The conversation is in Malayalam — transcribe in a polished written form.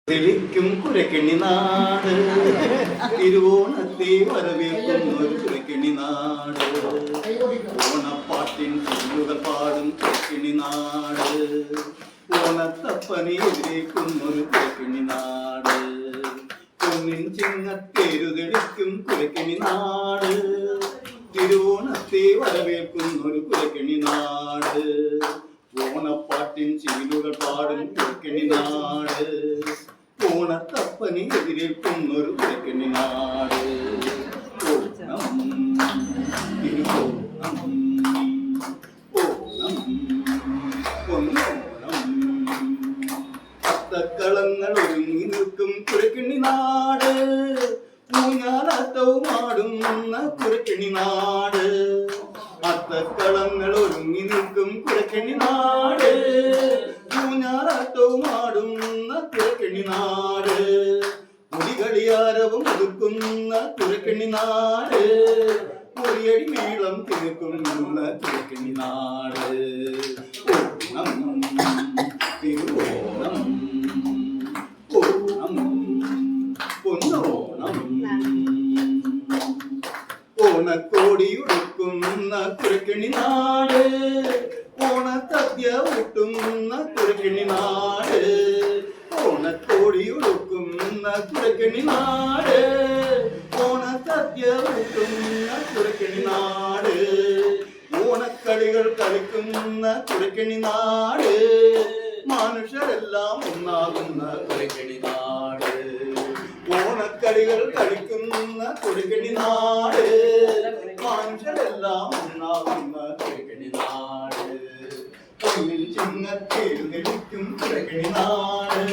തെളിക്കും കുരക്കെണ്ണി നാട് തിരുവോണത്തെ വരവേൽക്കും ഒരു കുരക്കെണ്ണി നാട് ഓണപ്പാട്ടിൻ ചുല്ലുകൾ പാടും കുരക്കെണ്ണി നാട് ഓണത്തപ്പനെ എതിരേക്കും ഒരു കുരക്കെണ്ണി നാട് പൊന്നിൻ ചിങ്ങത്തേരു തെളിക്കും കുരക്കെണ്ണി നാട് തിരുവോണത്തെ വരവേൽക്കും ഒരു കുരക്കെണ്ണി നാട് ഓണപ്പാട്ടിൻ ചീലുകൾ പാടും കുരക്കെണ്ണി നാട് ഓണത്തപ്പനെ എതിരേൽക്കുന്നൊരു കുരക്കെണ്ണി നാട് ഓണം തിരുവോണം ഓണം പൊന്നോണം പത്തക്കളങ്ങൾ ഒരുങ്ങി നിൽക്കും കുരക്കെണ്ണി നാട് ഊഞ്ഞാലാട്ടവുമാടുന്ന കുരക്കെണ്ണി നാട് അത്തക്കളങ്ങൾ ഒരുങ്ങി നിൽക്കും കുരക്കെണ്ണി നാട് ഊഞ്ഞാലാട്ടവുമാടുന്ന കുരക്കെണ്ണി നാട് മുടികളിയാരവും ഒതുക്കുന്ന കുരക്കെണ്ണി നാട് മുറിയടി മേളം തീർക്കുന്ന കുരക്കെണ്ണി നാട് ഓണം തിരുവോണം ഓണം പൊന്നോണം ഓണക്കോടിയുടുക്കുന്ന കുരക്കെണ്ണി നാട് ഓണസദ്യ ഊട്ടുന്ന കുരക്കെണ്ണി നാട് ഓണക്കോടിയുടുക്കുന്ന കുരക്കെണ്ണി നാട് ഓണസദ്യ ഊട്ടുന്ന കുരക്കെണ്ണി നാട് ഓണക്കളികൾ കളിക്കുന്ന കുരക്കെണ്ണി നാട് മനുഷ്യരെല്ലാം ഒന്നാകുന്ന കുരക്കെണ്ണി നാട് ഓണക്കളികൾ കളിക്കുന്ന കുരക്കെണ്ണി നാട് മനുഷ്യരെല്ലാം ഒന്നാകുന്ന കുരക്കെണ്ണി നാട് ചിങ്ങത്തേരു തെളിക്കും കുരക്കെണ്ണി നാട്